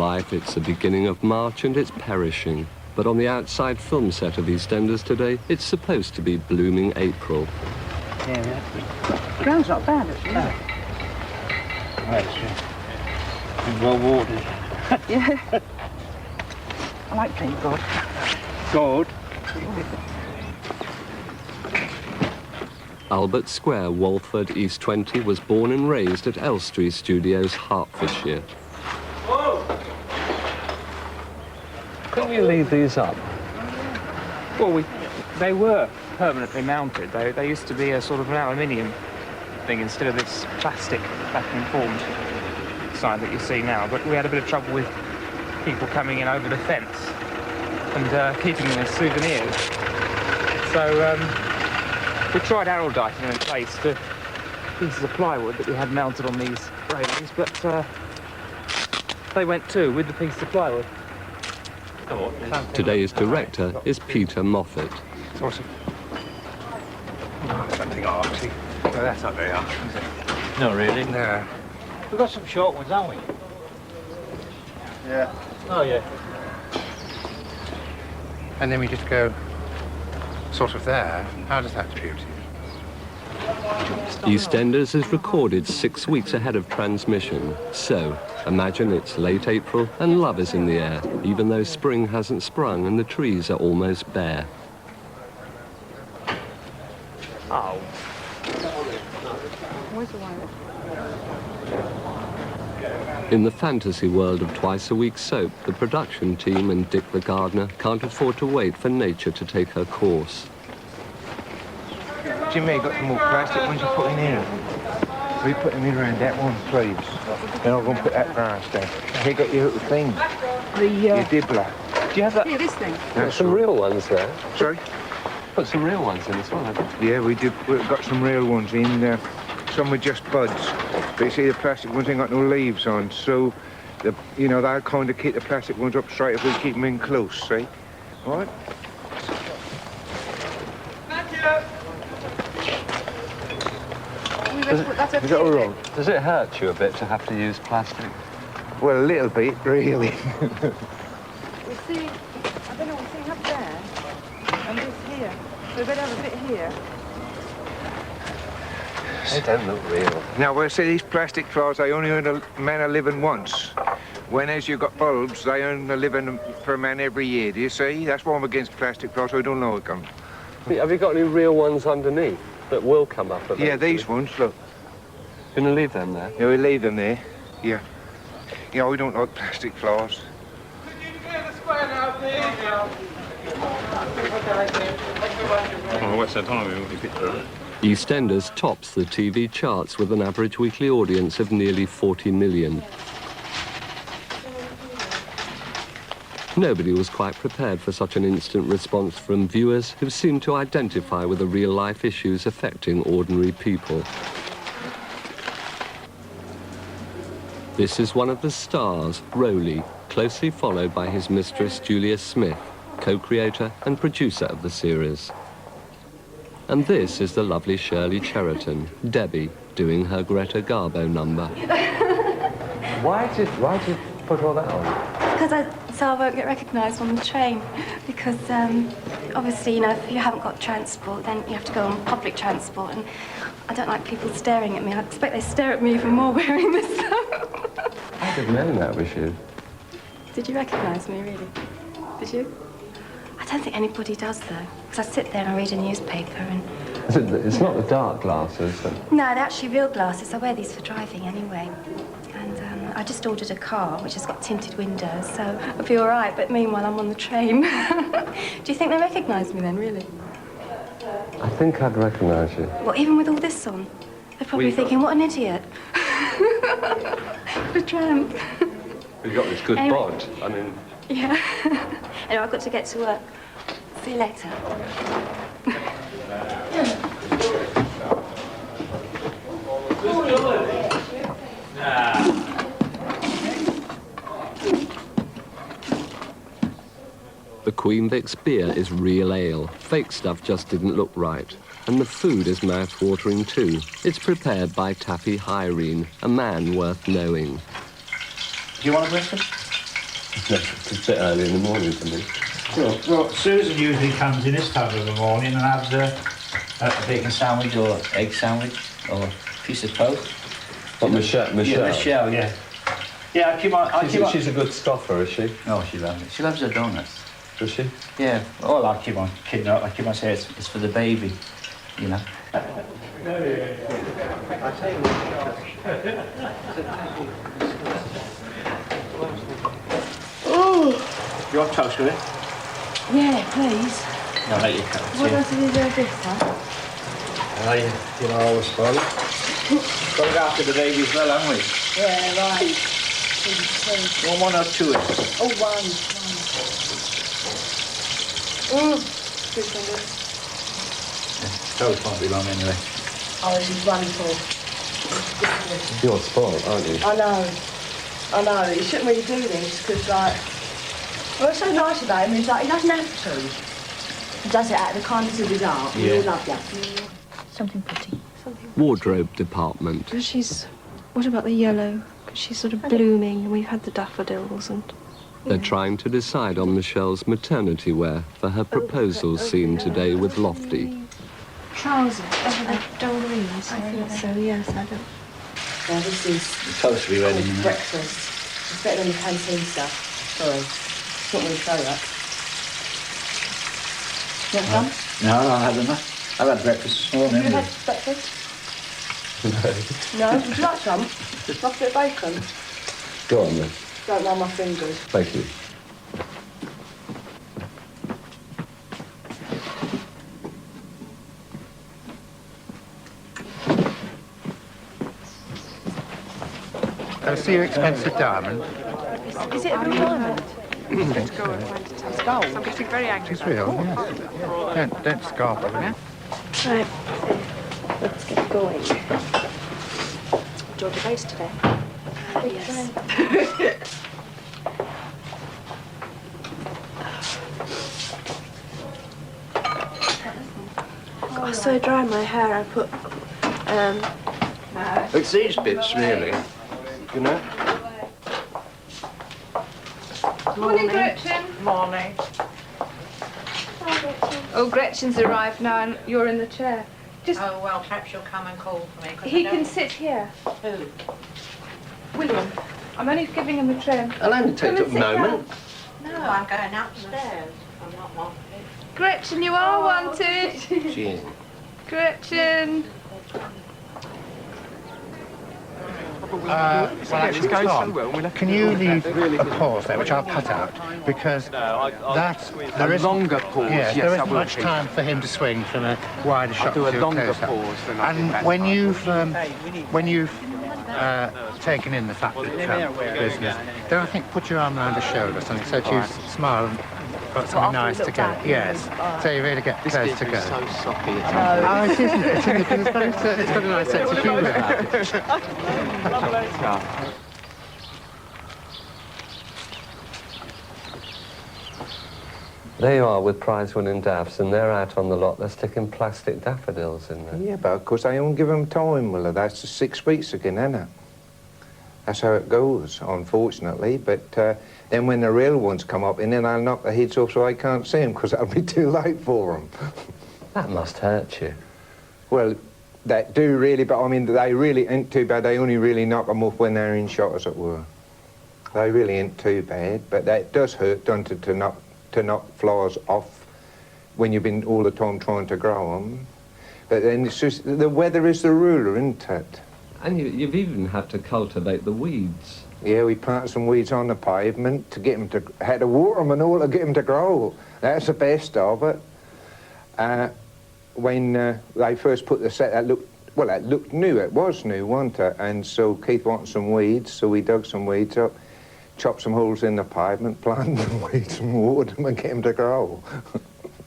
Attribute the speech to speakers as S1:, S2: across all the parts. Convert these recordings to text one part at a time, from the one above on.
S1: life, it's the beginning of March and it's perishing. But on the outside film set of EastEnders today, it's supposed to be blooming April.
S2: Yeah, the ground's not bad, actually. No. Right, well watered. Yeah. I like playing God. God?
S1: Albert Square, Walford, East 20, was born and raised at Elstree Studios, Hertfordshire.
S3: Whoa!
S1: Couldn't you leave these up?
S3: Well, they were permanently mounted. They used to be a sort of an aluminium thing instead of this plastic vacuum-formed sign that you see now. But we had a bit of trouble with people coming in over the fence and keeping them as souvenirs. So we tried aralditing them in place to pieces of plywood that we had mounted on these railings, but they went too with the piece of plywood.
S1: Today's director is Peter Moffatt.
S2: Awesome. Oh, something arty. Well, that's not very arty, is it?
S4: Not really.
S2: No.
S4: We've got some short ones, haven't we?
S2: Yeah.
S4: Oh, yeah.
S2: And then we just go sort of there. How does that compute?
S1: EastEnders is recorded 6 weeks ahead of transmission. So, imagine it's late April and love is in the air, even though spring hasn't sprung and the trees are almost bare.
S3: Oh.
S2: Where's the wire?
S1: In the fantasy world of twice-a-week soap, the production team and Dick the gardener can't afford to wait for nature to take her course.
S2: Jimmy, got some more plastic ones you put in here. We put them in around that one, please. Then I'm going to put that grass down. Here, got your little thing. Your dibbler.
S3: Do you have that?
S2: Yeah, this thing.
S1: There's some real ones there.
S2: Sorry?
S1: Put some real ones in as well, haven't you?
S2: Yeah, we did. We've got some real ones in. Some were just buds. But you see, the plastic ones ain't got no leaves on, so, they'll kind of keep the plastic ones up straight if we keep them in close, see? All right?
S1: Is that all wrong? Does it hurt you a bit to have to use plastic?
S2: Well, a little bit, really.
S5: We see, I don't know, we're seeing up there, and this here. So we better have a bit here.
S1: They don't look real.
S2: Now, we'll see these plastic flowers, they only earn a man a living once. When as you've got bulbs, they earn a living for a man every year, do you see? That's why I'm against plastic flowers, so I don't know it comes.
S1: Have you got any real ones underneath that will come up eventually?
S2: Yeah, these ones, look.
S1: Going to leave them there?
S2: Yeah, we'll leave them there, yeah. Yeah, we don't like plastic flowers.
S4: Oh, what's that time? We picked it.
S1: EastEnders tops the TV charts with an average weekly audience of nearly 40 million. Nobody was quite prepared for such an instant response from viewers who seemed to identify with the real-life issues affecting ordinary people. This is one of the stars, Rowley, closely followed by his mistress, Julia Smith, co-creator and producer of the series. And this is the lovely Shirley Cheriton, Debbie, doing her Greta Garbo number. Why did you put all that on?
S6: Because so I won't get recognised on the train. Because obviously, if you haven't got transport, then you have to go on public transport. And I don't like people staring at me. I expect they stare at me even more wearing this stuff.
S1: I didn't know that was you.
S6: Did you recognise me, really? Did you? I don't think anybody does, though. Because I sit there and I read a newspaper and...
S1: It's not the dark glasses.
S6: No, they're actually real glasses. I wear these for driving anyway. And I just ordered a car, which has got tinted windows, so I'll be all right. But meanwhile, I'm on the train. Do you think they recognise me then, really?
S1: I think I'd recognise you.
S6: Well, even with all this on? They're probably thinking, what an idiot. What a tramp.
S1: You've got this good bod. I mean...
S6: Yeah. Anyway, I've got to get to work. See you later.
S1: The Queen Vic's beer is real ale. Fake stuff just didn't look right. And the food is mouth-watering too. It's prepared by Taffy Hyrene, a man worth knowing.
S4: Do you want a breakfast?
S1: It's a bit early in the morning for me.
S7: Well, Susan usually comes in this time of the morning and has a bacon sandwich or egg sandwich or a piece of toast.
S1: What, Michelle?
S7: Yeah, Michelle, yeah. Yeah,
S1: She's a good stoffer, is she?
S7: No, she loves it. She loves her donuts.
S1: Does she?
S7: Yeah. Oh, I keep on kidding her. I keep on saying it's for the baby, you know. Oh! You want toast with it?
S5: Yeah, please.
S7: I'll make you a cup of tea.
S5: What else have you got this, huh?
S7: You know, always spoil it. Got to look after the baby as well, haven't we?
S5: Yeah, right.
S7: You want one or two?
S5: Oh, one.
S7: Toast won't be long anyway.
S5: Oh, this is wonderful.
S1: You're spoiled, aren't you?
S5: I know. You shouldn't really do this, because, like... Well, what's so nice about him is, like, he doesn't have to. He does it out of the kindness of his heart.
S7: Yeah.
S5: We all love you. Something pretty.
S1: Wardrobe department.
S6: What about the yellow? Because she's sort of blooming, and we've had the daffodils and...
S1: They're trying to decide on Michelle's maternity wear for her proposal scene today with Lofty.
S6: Trousers, dungarees. I think so, yes, I don't...
S5: Now, this is
S7: Toast will be ready.
S5: called breakfast. It's better than the canteen stuff. Sorry. It's not really show that. You want some?
S7: No, I've had enough. I've had breakfast this morning.
S5: Have you had breakfast? No. Would you like some? Like a bit of bacon?
S1: Go on then.
S5: Don't mind my fingers.
S1: Thank you.
S2: I see your expensive diamond.
S6: Is it a real diamond?
S5: Let's go and find it. It's gold. I'm getting very angry.
S2: It's real, yes. Don't scarf over it.
S6: Right, let's get going.
S5: Enjoyed the race today.
S6: Yes. I got so dry my hair, I put,
S2: It's these bits, really. You know?
S5: Morning, Gretchen. Morning. Oh, Gretchen's arrived now and you're in the chair. Just...
S8: Oh, well, perhaps you'll come and call for me.
S5: He can sit here.
S8: Who?
S5: William. I'm only giving him a trim.
S1: I'll only take a moment.
S8: No, I'm going upstairs. I'm not wanted.
S5: Gretchen, you are wanted.
S1: She is.
S5: Gretchen.
S2: Well, actually, Tom, can you leave a pause there, which I'll cut out, because there is longer pause. Yes, there isn't much time for him to swing from a wider shot to a longer pause. And when you've taken in the fact that business, then I think put your arm around his shoulder or something, so that you smile and got something nice together. Yes, so you really get close together.
S1: So soppy.
S2: Oh, it isn't. It's got a nice sense of humour about it.
S1: There you are with prize-winning daffs, and they're out on the lot. They're sticking plastic daffodils in there.
S2: Yeah, but of course I don't give them time, Willie. That's 6 weeks again, isn't it? That's how it goes, unfortunately. But then when the real ones come up, and then I'll knock the heads off so I can't see them, because that'll be too late for them.
S1: That must hurt you.
S2: Well, that do really, but I mean, they really ain't too bad. They only really knock them off when they're in shot, as it were. They really ain't too bad, but that does hurt, doesn't it, to knock flowers off when you've been all the time trying to grow them. But then it's just, the weather is the ruler, isn't it?
S1: And you've even had to cultivate the weeds.
S2: Yeah, we planted some weeds on the pavement to get them to, had to water them and all to get them to grow. That's the best of it. When they first put the set, that looked new. It was new, wasn't it? And so Keith wanted some weeds, so we dug some weeds up, chopped some holes in the pavement, planted the weeds and watered them and get them to grow.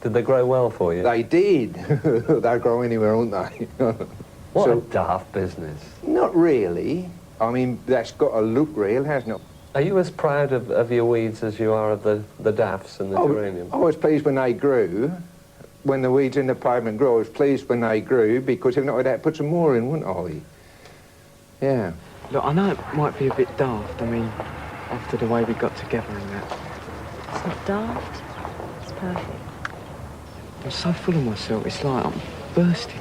S1: Did they grow well for you?
S2: They did. They'll grow anywhere, won't they?
S1: What a daft business.
S2: Not really. I mean, that's got to look real, hasn't it?
S1: Are you as proud of your weeds as you are of the daffs and the geranium?
S2: I was pleased when they grew. When the weeds in the pavement grew, I was pleased when they grew, because if not, I'd have to put some more in, wouldn't I? Yeah.
S3: Look, I know it might be a bit daft. I mean,
S9: after the way we got together and that.
S5: It's not daft. It's perfect.
S9: I'm so full of myself, it's like I'm bursting.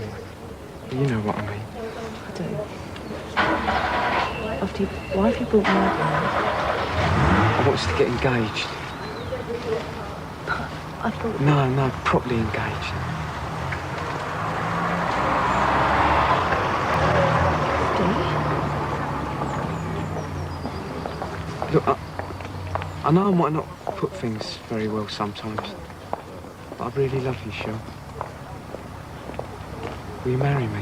S9: You know what I mean.
S5: I do. Why have you brought me out now?
S9: I want us to get engaged.
S5: I thought...
S9: No, properly engaged. Look, I know I might not put things very well sometimes, but I really love you, Shel. Will you marry me?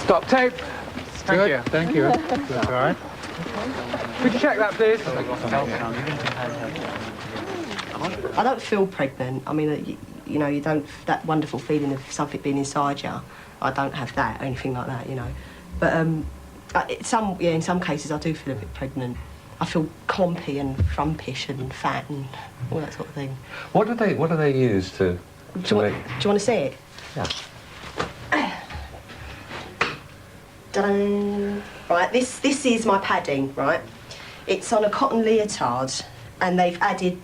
S2: Stop tape. Thank you. That's all right. Could you check that, please?
S5: I don't feel pregnant. I mean, you know, you don't... That wonderful feeling of something being inside you. I don't have that or anything like that, you know. But in some cases I do feel a bit pregnant. I feel clumpy and frumpish and fat and all that sort of thing.
S1: What do they use to
S5: Do you want to see it?
S1: Yeah.
S5: Dun. Right, this is my padding, right? It's on a cotton leotard, and they've added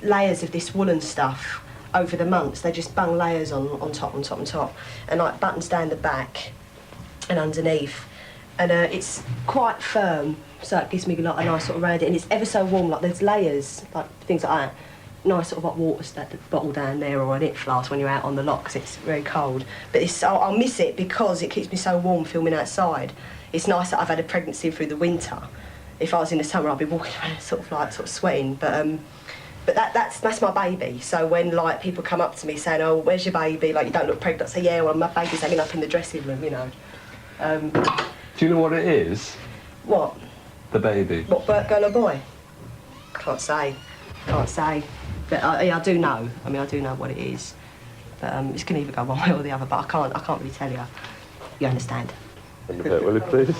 S5: layers of this woolen stuff over the months. They just bung layers on top, and like buttons down the back and underneath. And it's quite firm, so it gives me like a nice sort of round it, and it's ever so warm. Like there's layers, like things like that. Nice sort of hot water bottle down there or a nip flask when you're out on the lot because it's very cold. But I'll miss it because it keeps me so warm filming outside. It's nice that I've had a pregnancy through the winter. If I was in the summer, I'd be walking around sort of sweating. But that's my baby. So when like people come up to me saying, "Oh, where's your baby? Like you don't look pregnant," I say, "Yeah, well my baby's hanging up in the dressing room," you know.
S1: Do you know what it is?
S5: What?
S1: The baby.
S5: What, girl or boy? Can't say. But I do know. I mean, I do know what it is. But it's going to either go one way or the other. But I can't really tell you. You understand?
S1: Will you please?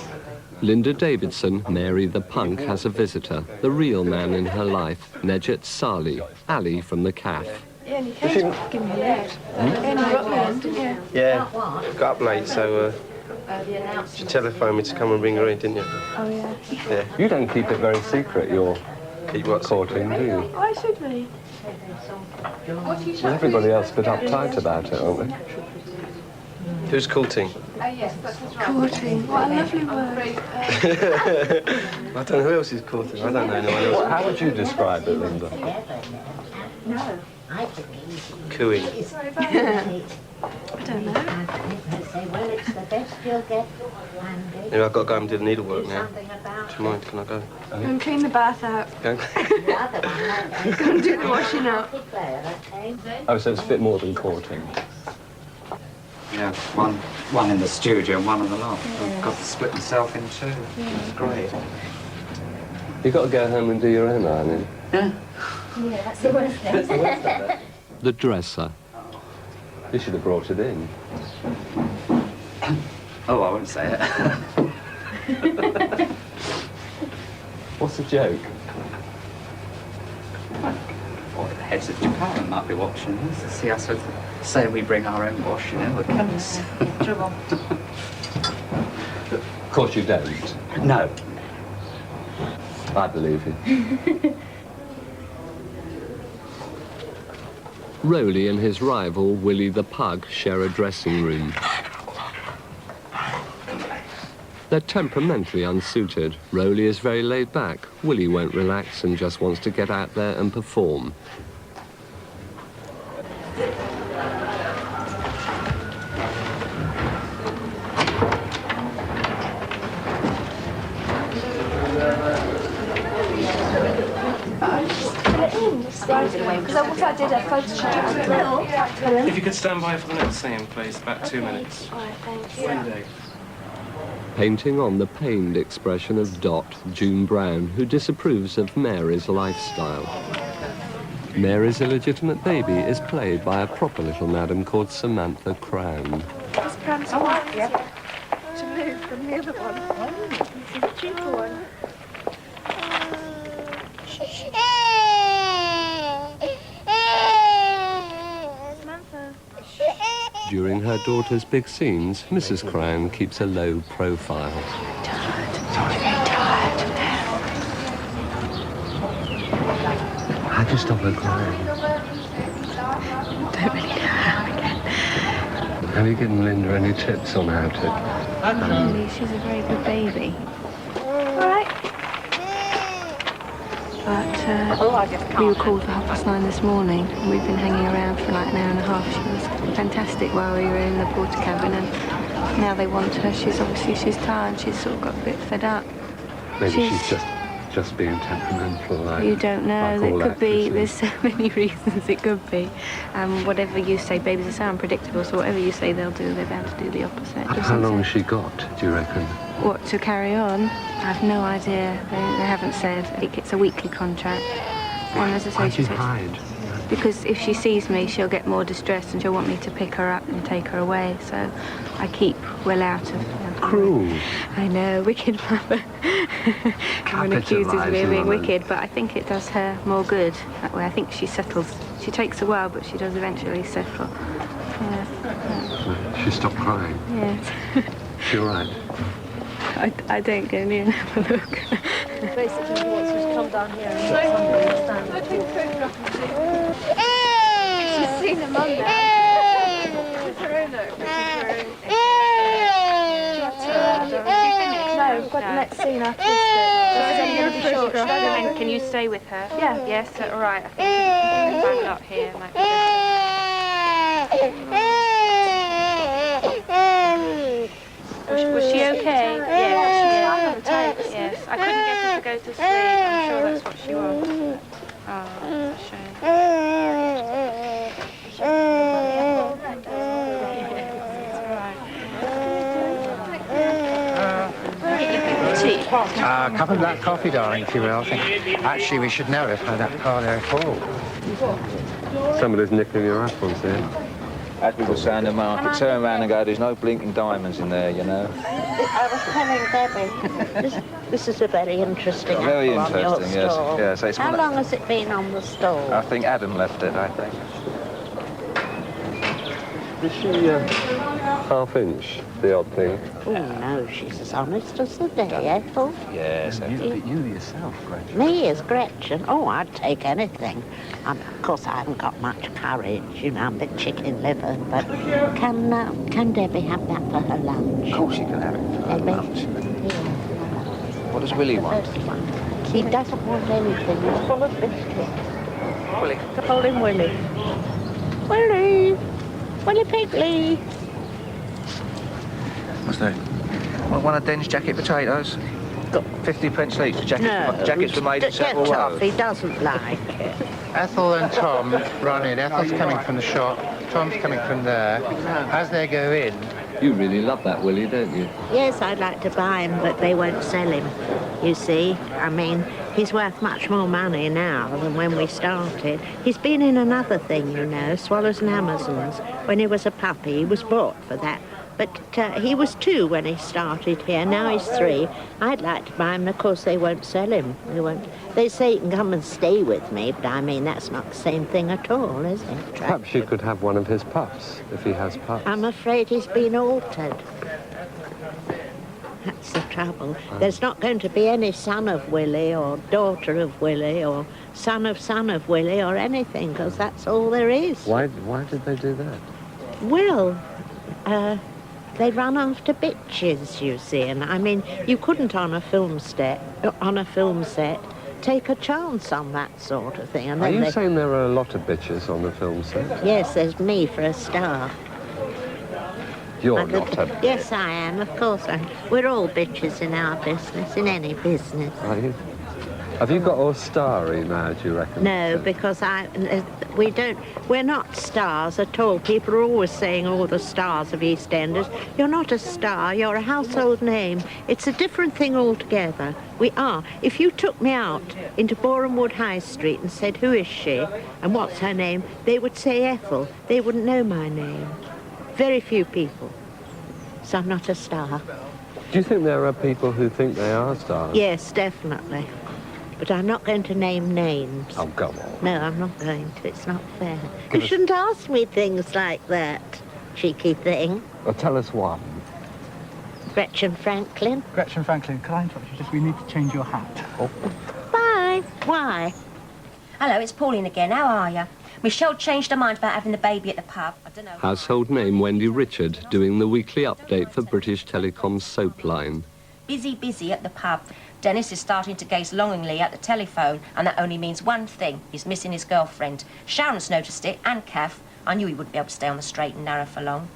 S1: Linda Davidson, Mary the Punk, has a visitor. The real man in her life, Nejat Sali, Ali from the CAF.
S6: Yeah, and you came to give me a lift. And you got me in, didn't you?
S10: Yeah, got up late, so she telephoned me to come and bring her in, didn't you?
S6: Oh, yeah.
S10: Yeah.
S1: You don't keep it very secret, your courting, do you?
S6: Why should we?
S1: Well, everybody else is a bit uptight about it, aren't they?
S10: Who's courting?
S6: Courting. What a lovely word.
S10: I don't know who else is courting. I don't know anyone else.
S1: How would you describe it, Linda?
S6: No.
S10: Cooing.
S6: I don't know.
S10: Anyway, I've got to go and do the needlework now. Do you mind? Can I go?
S6: Go and clean the bath out.
S10: Go.
S6: Go and do the washing up.
S1: Oh, so it's a bit more than courting.
S11: Yeah, one in the studio and one on the loft. I've got to split myself in two. It's great.
S1: You've got to go home and do your own ironing.
S11: Yeah.
S8: Yeah, that's the worst thing.
S11: That's the worst of it.
S1: The dresser. You should have brought it in.
S11: Oh, I won't say it.
S1: What's the joke?
S11: Or the heads of Japan might be watching this. See us say we bring our own wash, you know, we'll kill us.
S8: Trouble.
S1: Of course you don't.
S11: No.
S1: I believe you. Rowley and his rival, Willy the Pug, share a dressing room. They're temperamentally unsuited. Rowley is very laid back. Willy won't relax and just wants to get out there and perform.
S6: Because I did a photo shoot.
S4: If you could stand by for the next scene, please, about 2 minutes.
S6: All right, thanks.
S4: Wendy.
S1: Painting on the pained expression of Dot, June Brown, who disapproves of Mary's lifestyle. Mary's illegitimate baby is played by a proper little madam called Samantha Crown.
S6: This pram's white, yeah. To move from the other one. This is a cheaper one.
S1: During her daughter's big scenes, Mrs. Crown keeps a low profile. How'd you stop her crying?
S6: Don't really know how again.
S1: Have you given Linda any tips on how to...
S6: Really, she's a very good baby. All right. But we were called for 9:30 this morning, and we've been hanging around for like an hour and a half. She was fantastic while we were in the porter cabin, and now they want her. She's tired. She's sort of got a bit fed up.
S1: Maybe she's just being temperamental, like...
S6: You don't know.
S1: Like
S6: It
S1: all
S6: could be.
S1: actresses.
S6: There's so many reasons it could be. Whatever you say, babies are so unpredictable, so whatever you say they'll do, they're bound to do the opposite.
S1: How long has she got, do you reckon?
S6: What, to carry on? I have no idea. They haven't said. I think it's a weekly contract. And as I say,
S1: Why'd you hide?
S6: because if she sees me, she'll get more distressed and she'll want me to pick her up and take her away. So I keep well out of her.
S1: Cruel.
S6: I know, wicked mother. Everyone accuses me of being wicked, but I think it does her more good that way. I think she settles. She takes a while, but she does eventually settle. Yeah.
S1: She stopped crying.
S6: Yes.
S1: She all right?
S6: I don't go near and have a look.
S8: Basically, he wants us to come down here and get somebody to stand and talk. She's seen them on there. It's her own note. No, we've got the next scene after this.
S6: Can you stay with her?
S8: Yeah.
S6: Yes, all right. I think we can find out here. Might be good. Was she okay? Yes. Yes. I couldn't get her to go to sleep. I'm sure that's what she wants. Oh, that's a shame.
S11: A cup of black coffee, darling, if you will. Actually, we should know if that car there full.
S1: Somebody's nicking your apples here.
S12: As we were saying, the market turn around and go, there's no blinking diamonds in there, you know.
S13: I was telling Debbie, this is a very interesting
S12: Very
S13: apple on
S12: interesting,
S13: your
S12: yes.
S13: stall.
S12: Yes, it's
S13: How long has it been on the stall?
S12: I think Adam left it, I think.
S1: Is she half-inch, the odd thing?
S13: Oh, no, she's as honest as the day, Ethel.
S12: Yes,
S11: You yourself, Gretchen.
S13: Me as Gretchen? Oh, I'd take anything. Of course, I haven't got much courage, you know, I'm a bit chicken liver, but can Debbie have that for her lunch?
S12: Of course you can have it for her lunch. What does Willy want?
S13: He doesn't want anything, he's full of biscuits.
S12: Willy.
S13: Call him Willy. Willy! Willy Pigley!
S12: What's that? One of Den's jacket potatoes? Got 50p each. Jackets were made in several
S13: get off,
S12: rows.
S13: he doesn't like it.
S11: Ethel and Tom run in. Ethel's coming from the shop. Tom's coming from there. As they go in...
S1: You really love that Willy, don't you?
S13: Yes, I'd like to buy him, but they won't sell him, you see. I mean, he's worth much more money now than when we started. He's been in another thing, you know, Swallows and Amazons. When he was a puppy, he was bought for that. But he was 2 when he started here. Now he's 3. I'd like to buy him, and of course they won't sell him. They won't. They say he can come and stay with me, but I mean, that's not the same thing at all, is it?
S1: Perhaps you could have one of his pups, if he has pups.
S13: I'm afraid he's been altered. That's the trouble. There's not going to be any son of Willy or daughter of Willy or son of Willy or anything, because that's all there is.
S1: Why did they do that?
S13: Well, they run after bitches, you see, and I mean, you couldn't on a film set, take a chance on that sort of thing. And
S1: Are
S13: then
S1: you saying there are a lot of bitches on the film set?
S13: Yes, there's me for a star.
S1: You're not a...
S13: Yes, I am, of course I am. We're all bitches in our business, in any business.
S1: Are you? Have you got all starry now, do you reckon?
S13: No, because we're not stars at all. People are always saying, oh, the stars of EastEnders. You're not a star, you're a household name. It's a different thing altogether. We are. If you took me out into Boreham Wood High Street and said, who is she and what's her name, they would say Ethel. They wouldn't know my name. Very few people. So I'm not a star.
S1: Do you think there are people who think they are stars?
S13: Yes, definitely. But I'm not going to name names.
S1: Oh, go on.
S13: No, I'm not going to. It's not fair. You shouldn't ask me things like that. cheeky thing.
S1: Well, tell us one.
S13: Gretchen Franklin.
S14: Gretchen Franklin, can I interrupt you? Just, we need to change your hat.
S1: Oh.
S13: Bye. Why?
S15: Hello, it's Pauline again. How are you? Michelle changed her mind about having the baby at the pub. I don't know.
S1: Household name Wendy Richard, doing the weekly update for British Telecom's soap line.
S15: Busy at the pub. Dennis is starting to gaze longingly at the telephone, and that only means one thing. He's missing his girlfriend. Sharon's noticed it, and Kath. I knew he wouldn't be able to stay on the straight and narrow for long.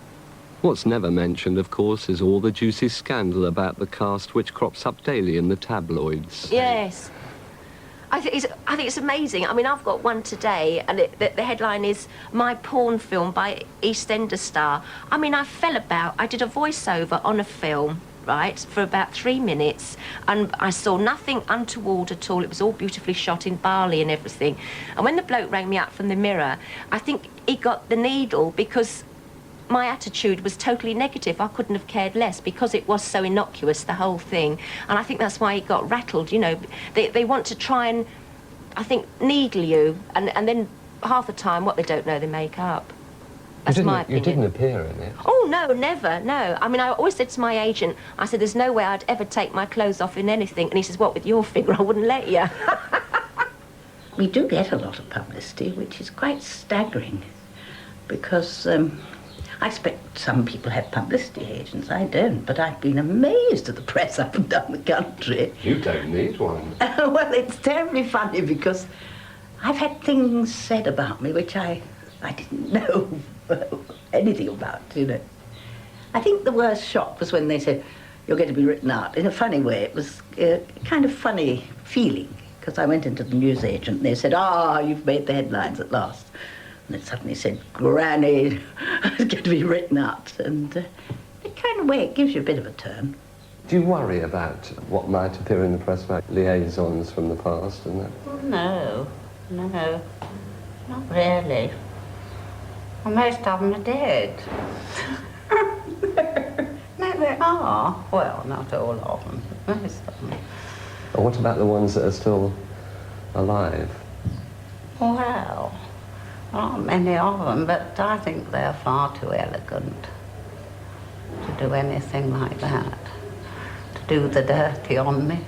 S1: What's never mentioned, of course, is all the juicy scandal about the cast which crops up daily in the tabloids.
S15: Yes. I think it's amazing. I mean, I've got one today, and the headline is "My Porn Film by EastEnders Star." I mean, I did a voiceover on a film, right, for about 3 minutes, and I saw nothing untoward at all. It was all beautifully shot in Bali and everything. And when the bloke rang me up from the Mirror, I think he got the needle because my attitude was totally negative. I couldn't have cared less because it was so innocuous, the whole thing. And I think that's why he got rattled, you know. They want to try and, I think, needle you, and then half the time what they don't know they make up. That's my opinion.
S1: You didn't appear in it?
S15: Oh, no, never, no. I mean, I always said to my agent, I said, there's no way I'd ever take my clothes off in anything. And he says, what, with your figure? I wouldn't let you.
S16: We do get a lot of publicity, which is quite staggering, because I expect some people have publicity agents. I don't, but I've been amazed at the press up and down the country.
S1: You don't need one.
S16: Well, it's terribly funny because I've had things said about me which I didn't know anything about, you know. I think the worst shock was when they said, you're going to be written out. In a funny way, it was a kind of funny feeling, because I went into the newsagent and they said, you've made the headlines at last. And it suddenly said, Granny, it's going to be written out. And the kind of way it gives you a bit of a turn.
S1: Do you worry about what might appear in the press about liaisons from the past and that?
S16: No, not really. Well, most of them are dead. No, they are. Well, not all of them, but most of them.
S1: And what about the ones that are still alive?
S16: Well, not many of them, but I think they're far too elegant to do anything like that, to do the dirty on me.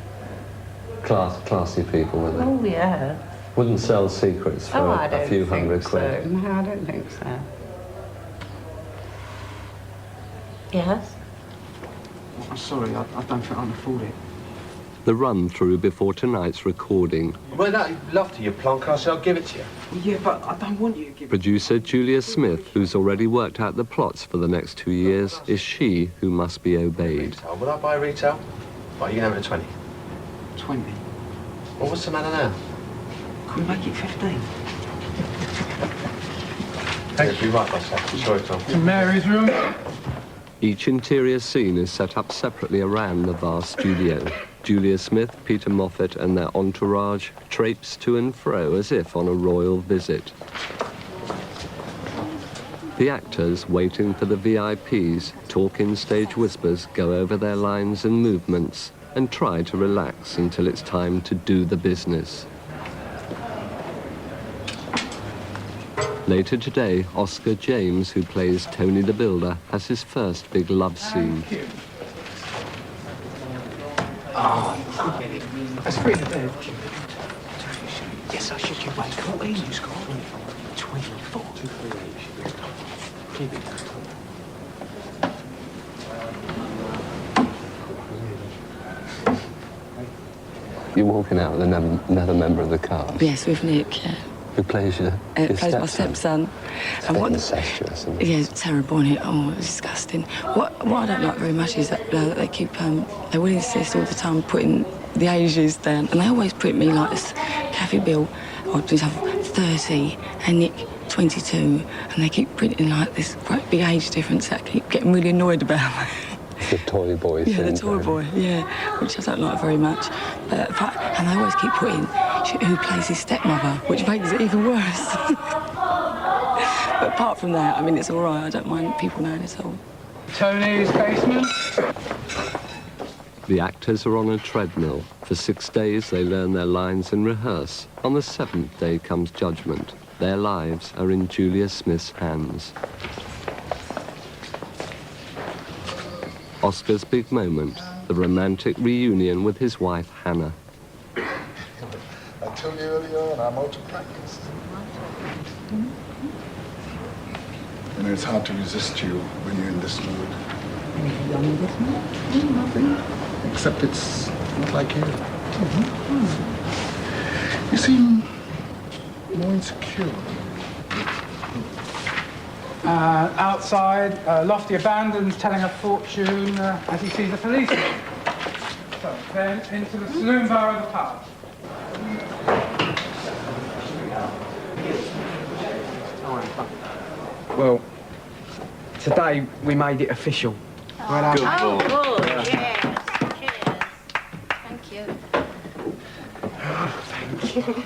S1: Classy people, were they?
S16: Oh, yeah.
S1: Wouldn't sell secrets for a few hundred quid?
S16: So. No, I don't think so. Yes?
S9: I'm sorry, I don't think I can afford it.
S1: The run-through before tonight's recording.
S10: Well, I'd love to, you plonk. I'll give it to you.
S9: Yeah, but I don't want you to give it.
S1: Producer Julia Smith, who's already worked out the plots for the next 2 years, is she who must be obeyed.
S10: Retail. Would I buy retail? Right, you can have it at 20.
S9: 20?
S10: Well, what's the matter now?
S9: Can we make it 15?
S10: Thank you. Right, myself. Sorry, Tom.
S14: To Mary's room.
S1: Each interior scene is set up separately around the vast studio. Julia Smith, Peter Moffatt and their entourage traipse to and fro as if on a royal visit. The actors, waiting for the VIPs, talk in stage whispers, go over their lines and movements, and try to relax until it's time to do the business. Later today, Oscar James, who plays Tony the Builder, has his first big love scene.
S9: That's free to do. Yes, I should you wait. 14 you scored. 24. Keep it.
S1: You're walking out with another member of the cast?
S17: Yes, with Nick, yeah.
S1: Who plays your
S17: plays my stepson.
S1: And what incestuous, isn't it?
S17: Yeah, terrible, isn't it? Oh, it's disgusting. What I don't like very much is that they keep, they will insist all the time putting the ages down, and they always put me like this, Kathy Bill, or just have 30, and Nick 22, and they keep printing like this quite big age difference that I keep getting really annoyed about.
S1: The toy boy
S17: Yeah,
S1: syndrome.
S17: the toy boy, yeah, which I don't like very much. And they always keep putting who plays his stepmother, which makes it even worse. But apart from that, I mean, it's all right. I don't mind people knowing at all.
S14: Tony's basement.
S1: The actors are on a treadmill. For 6 days, they learn their lines and rehearse. On the 7th day comes judgment. Their lives are in Julia Smith's hands. Oscar's big moment, the romantic reunion with his wife, Hannah.
S18: I told you earlier on, I'm out of practice. You know, it's hard to resist you when you're in this mood.
S16: Anything wrong with this mood?
S18: Nothing, except it's not like you. You seem more insecure.
S14: Outside, lofty abandons telling a fortune as he sees the policeman. So, then into the saloon bar of the pub.
S9: Well, today we made it official. Well done.
S15: Oh, good, yes. Cheers. Thank you.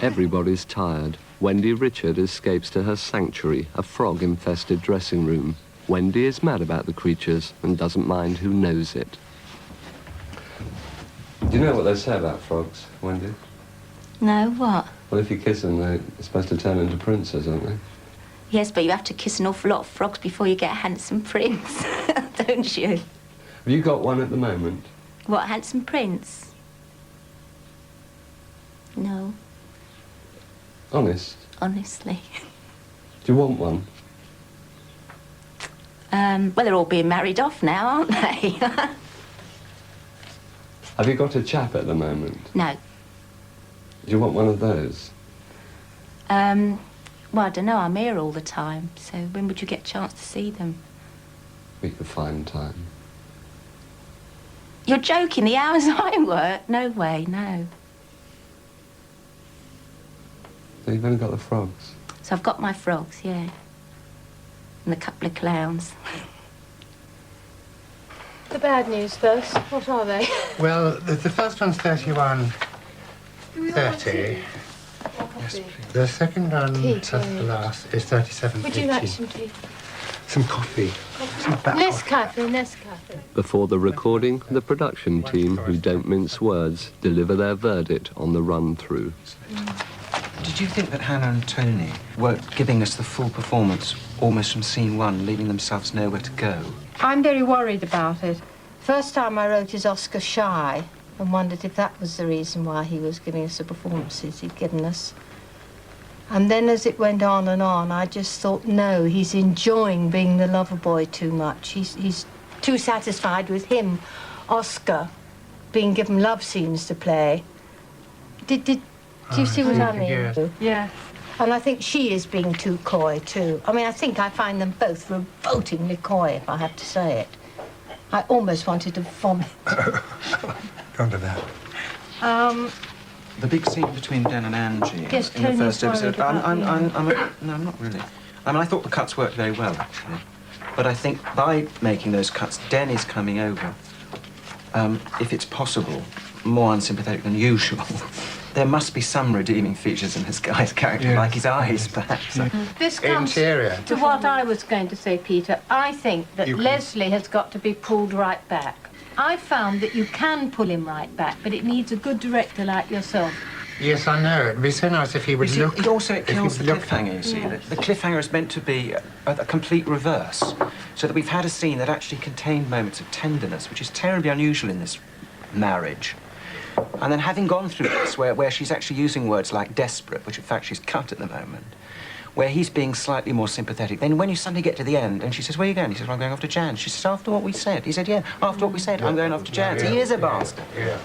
S1: Everybody's tired. Wendy Richard escapes to her sanctuary, a frog-infested dressing room. Wendy is mad about the creatures and doesn't mind who knows it. Do you know what they say about frogs, Wendy?
S15: No, what?
S1: Well, if you kiss them, they're supposed to turn into princes, aren't they?
S15: Yes, but you have to kiss an awful lot of frogs before you get a handsome prince, don't you?
S1: Have you got one at the moment?
S15: What, a handsome prince? No.
S1: Honest?
S15: Honestly.
S1: Do you want one?
S15: Well, they're all being married off now, aren't they?
S1: Have you got a chap at the moment?
S15: No.
S1: Do you want one of those?
S15: Well, I don't know, I'm here all the time, so when would you get a chance to see them?
S1: We could find time.
S15: You're joking, the hours I work? No way, no.
S1: So you've only got the frogs?
S15: So I've got my frogs, yeah. And a couple of clowns.
S8: The bad news first. What are they?
S19: Well, the first one's 31.30.
S8: Yes, please.
S19: The second one,
S8: Tea,
S19: first to last, is 37.80.
S8: Would you like some tea?
S19: Some coffee. Some black
S8: Less
S19: coffee.
S8: caffeine, less caffeine.
S1: Before the recording, the production team, who don't mince words, deliver their verdict on the run-through.
S11: Did you think that Hannah and Tony were giving us the full performance almost from scene one, leaving themselves nowhere to go?
S20: I'm very worried about it. First time I wrote is Oscar shy and wondered if that was the reason why he was giving us the performances he'd given us. And then as it went on and on, I just thought, no, he's enjoying being the lover boy too much. He's too satisfied with him, Oscar, being given love scenes to play. Do you see what I mean?
S19: Yes.
S20: Yeah. And I think she is being too coy, too. I mean, I think I find them both revoltingly coy, if I have to say it. I almost wanted to vomit.
S19: Don't do that.
S11: The big scene between Den and Angie
S20: Yes,
S11: in the first
S20: Tony's
S11: episode.
S20: worried about you.
S11: No, I'm not really. I mean, I thought the cuts worked very well, actually. But I think by making those cuts, Den is coming over, if it's possible, more unsympathetic than usual. There must be some redeeming features in this guy's character,
S19: Yes.
S11: like his eyes, perhaps.
S20: This comes
S19: Interior.
S20: to what I was going to say, Peter. I think that Leslie has got to be pulled right back. I found that you can pull him right back, but it needs a good director like yourself.
S19: Yes, I know. It'd be so nice if he would look...
S11: It also kills the
S19: look-
S11: cliffhanger, you see.
S20: Yeah.
S11: The cliffhanger is meant to be a complete reverse, so that we've had a scene that actually contained moments of tenderness, which is terribly unusual in this marriage. And then having gone through this, where she's actually using words like desperate, which in fact she's cut at the moment, where he's being slightly more sympathetic, then when you suddenly get to the end and she says, where are you going? He says, well, I'm going off to Jan's. She says, after what we said? He said, yeah, after what we said, I'm going off to Jan's. He is a bastard.
S19: Yeah.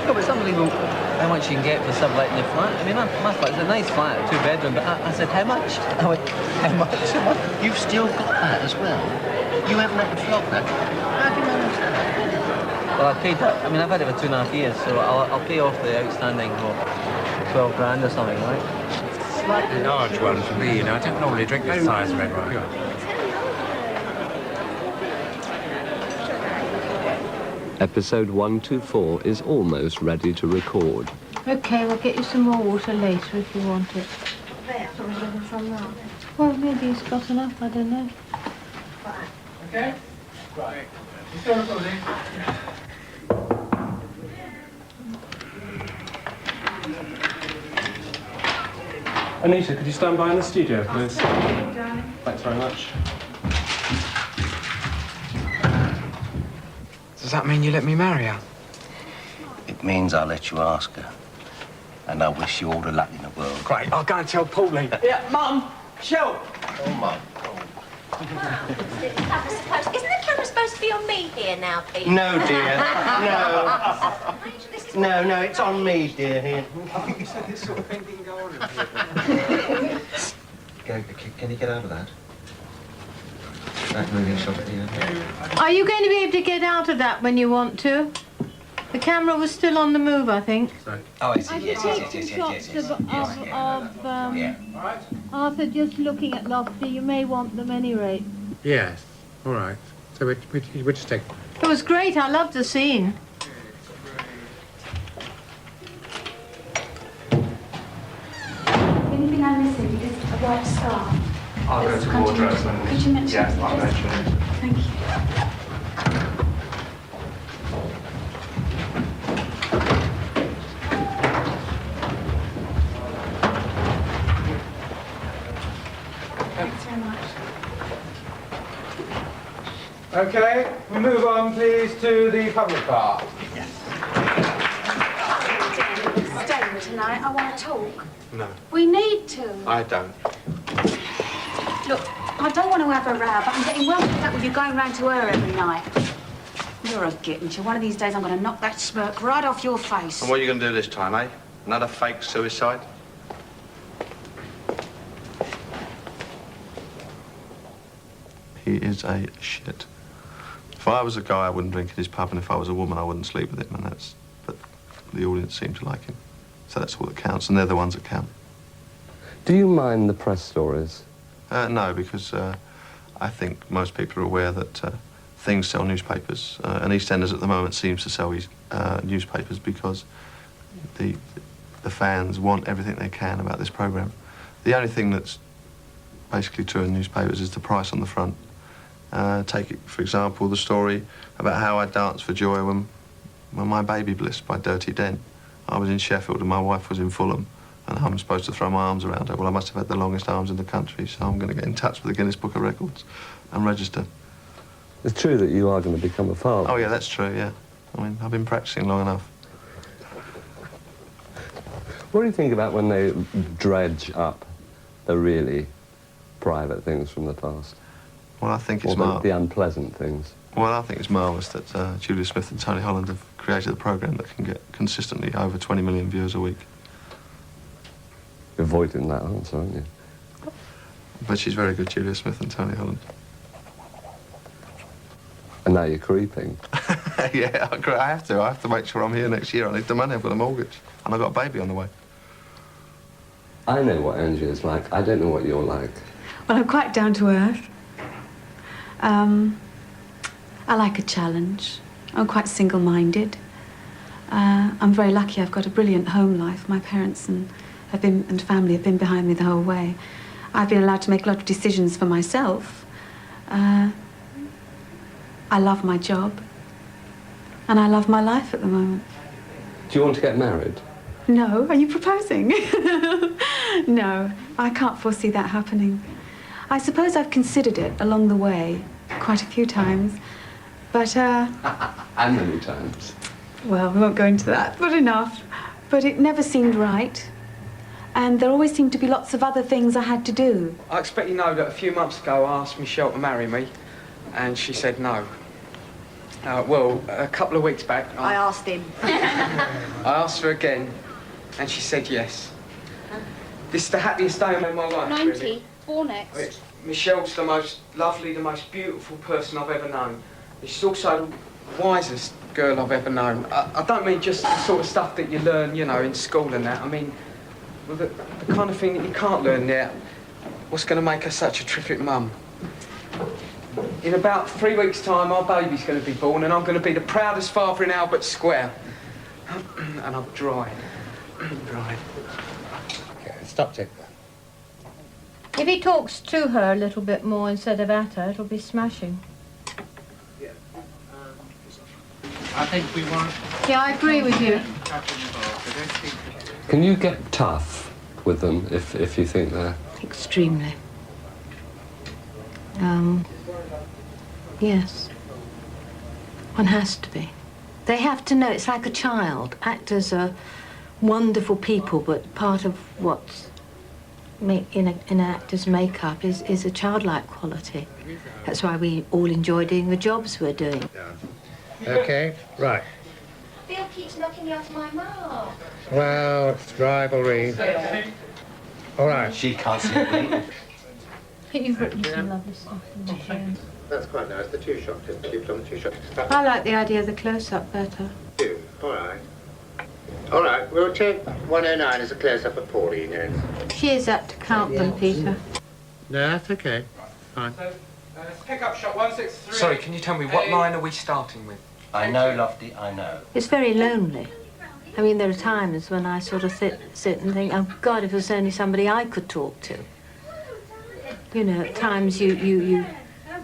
S21: Oh, it's unbelievable how much you can get for subletting your flat. I mean, my flat's a nice flat, a two-bedroom, but I said, how much? I went, how much?
S22: You've still got that as well? You haven't had to flog that? How do you manage that?
S21: Well, I paid that. I mean, I've had it for 2.5 years, so I'll pay off the outstanding, what, 12 grand or something, right?
S19: Slightly large one for me, you know. I don't normally drink this size of red wine.
S1: Episode 124 is almost ready to record.
S20: OK, we'll get you some more water later if you want it. Well, maybe he's got enough, I don't know.
S14: Okay? Right. Still recording.
S4: Anita, could you stand by in the studio, please? Thanks very much.
S9: Does that mean you let me marry her?
S22: It means I'll let you ask her. And I wish you all the luck in the world.
S9: Great, I'll go and tell Pauline. Yeah, Mum! Shell!
S22: Oh, Mum.
S15: Isn't the camera supposed to be on me here now, Pete?
S22: No, dear. No. No, it's on me, dear, here.
S11: I think you said this sort of thing didn't go on here. Can you get out of that? That moving shot at the end.
S20: Are you going to be able to get out of that when you want to? The camera was still on the move, I think.
S11: Sorry. Oh, yes.
S20: Arthur, just looking at Lofty, you may want them anyway.
S19: Yes, all right. So we just take...
S20: It was great, I loved the scene.
S6: Anything I'm missing is a white star.
S4: I'll go to wardrobe and...
S6: Could you mention
S4: Yeah, I'll mention it.
S6: Thank you. Thanks very much.
S14: Okay, we move on, please, to the public part.
S6: Staying tonight, I want to talk.
S9: No,
S6: We need to.
S9: I don't.
S6: Look, I don't want to have a row, but I'm getting well fed up with you going round to her every night. You're a gittin'. One of these days I'm going to knock that smirk right off your face.
S12: And what are you going to do this time, eh? Another fake suicide?
S3: He is a shit. If I was a guy, I wouldn't drink at his pub, and if I was a woman, I wouldn't sleep with him, and that's... But the audience seem to like him. So that's all that counts, and they're the ones that count.
S1: Do you mind the press stories?
S3: No, because I think most people are aware that things sell newspapers, and EastEnders at the moment seems to sell newspapers because the fans want everything they can about this programme. The only thing that's basically true in newspapers is the price on the front. Take, for example, the story about how I danced for joy when my baby blissed by Dirty Den. I was in Sheffield and my wife was in Fulham, and I'm supposed to throw my arms around her. Well, I must have had the longest arms in the country, so I'm going to get in touch with the Guinness Book of Records and register.
S1: It's true that you are going to become a father.
S3: Oh, yeah, that's true, yeah. I mean, I've been practising long enough.
S1: What do you think about when they dredge up the really private things from the past?
S3: Well, I think it's
S1: the unpleasant things.
S3: Well, I think it's marvellous that Julia Smith and Tony Holland have created a programme that can get consistently over 20 million viewers a week.
S1: You're avoiding that answer, aren't you?
S3: But she's very good, Julia Smith and Tony Holland.
S1: And now you're creeping.
S3: Yeah, I have to. I have to make sure I'm here next year. I need the money. I've got a mortgage. And I've got a baby on the way.
S1: I know what Angie is like. I don't know what you're like.
S6: Well, I'm quite down to earth. I like a challenge. I'm quite single-minded. I'm very lucky. I've got a brilliant home life. My parents and family have been behind me the whole way. I've been allowed to make a lot of decisions for myself. I love my job. And I love my life at the moment.
S1: Do you want to get married?
S6: No. Are you proposing? No. I can't foresee that happening. I suppose I've considered it along the way quite a few times. But,
S1: And many times.
S6: well, we won't go into that, but enough. But it never seemed right. And there always seemed to be lots of other things I had to do.
S9: I expect you know that a few months ago I asked Michelle to marry me, and she said no. Well, a couple of weeks back...
S20: I asked him.
S9: I asked her again, and she said yes. This is the happiest day of my life,
S6: 90,
S9: really.
S6: 4 next.
S9: Michelle's the most lovely, the most beautiful person I've ever known. She's also the wisest girl I've ever known. I don't mean just the sort of stuff that you learn, you know, in school and that. I mean, well, the kind of thing that you can't learn there. What's going to make her such a terrific mum? In about 3 weeks' time, our baby's going to be born, and I'm going to be the proudest father in Albert Square. And I'm drying. Drying.
S22: Okay, stop it.
S20: If he talks to her a little bit more instead of at her, it'll be smashing.
S19: I think we want...
S20: Yeah, I agree with you.
S1: Can you get tough with them if you think they're...
S20: Extremely. Yes. One has to be. They have to know, it's like a child. Actors are wonderful people, but part of what's in an actor's makeup is a childlike quality. That's why we all enjoy doing the jobs we're doing.
S22: Okay, right.
S15: Bill keeps knocking me off my mark.
S22: Well, it's rivalry. All right. She can't see it.
S20: You've written some lovely stuff in the film.
S22: That's quite nice. The two-shot. Keep it on the two-shot.
S20: I like the idea of the close-up better.
S22: All right. All right, we'll take 109 as a close-up of Pauline then.
S20: She is apt to count them, Peter.
S22: No, that's okay. Fine.
S9: So, pick up shot 163.
S11: Sorry, can you tell me, what line are we starting with?
S22: I know, Lofty, I know.
S20: It's very lonely. I mean, there are times when I sort of sit and think, oh, God, if there was only somebody I could talk to. You know, at times you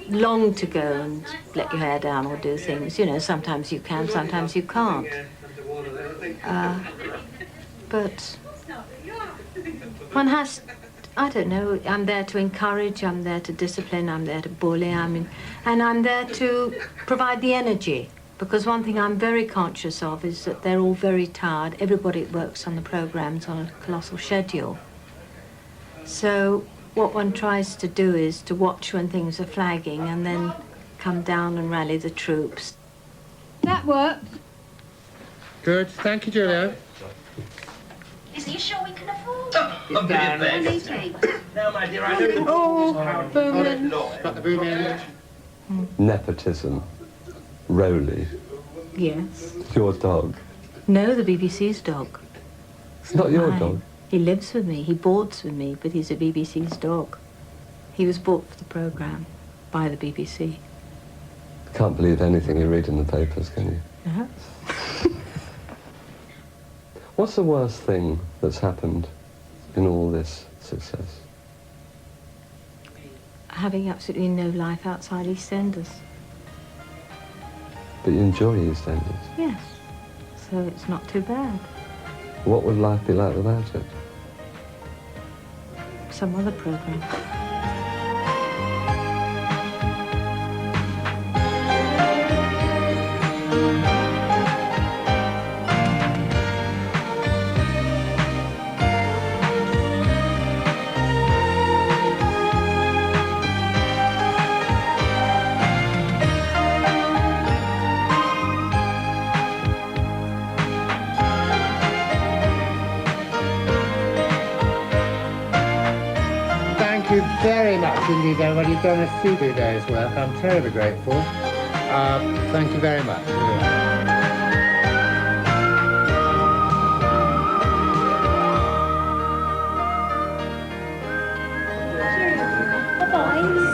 S20: long to go and let your hair down or do things. You know, sometimes you can, sometimes you can't. But one has, I don't know, I'm there to encourage, I'm there to discipline, I'm there to bully, and I'm there to provide the energy. Because one thing I'm very conscious of is that they're all very tired. Everybody that works on the programmes on a colossal schedule. So what one tries to do is to watch when things are flagging and then come down and rally the troops.
S8: That worked.
S22: Good. Thank you, Julia.
S15: Is he sure we can afford
S22: No, my dear, I know.
S20: Oh, boom in.
S22: Got the boom in.
S1: Nepotism. Rowley.
S20: Yes.
S1: Your dog.
S20: No, the BBC's dog.
S1: It's not your
S20: mine.
S1: dog.
S20: He lives with me, he boards with me, but he's a BBC's dog. He was bought for the programme by the BBC.
S1: Can't believe anything you read in the papers, can you?
S20: Uh-huh.
S1: What's the worst thing that's happened in all this success?
S20: Having absolutely no life outside EastEnders.
S1: But you enjoy EastEnders.
S20: Yes. So it's not too bad.
S1: What would life be like without it?
S20: Some other programme.
S22: Thank you very much indeed, everybody. You've done a super day's work. I'm terribly grateful. Thank you very much.
S15: Bye-bye.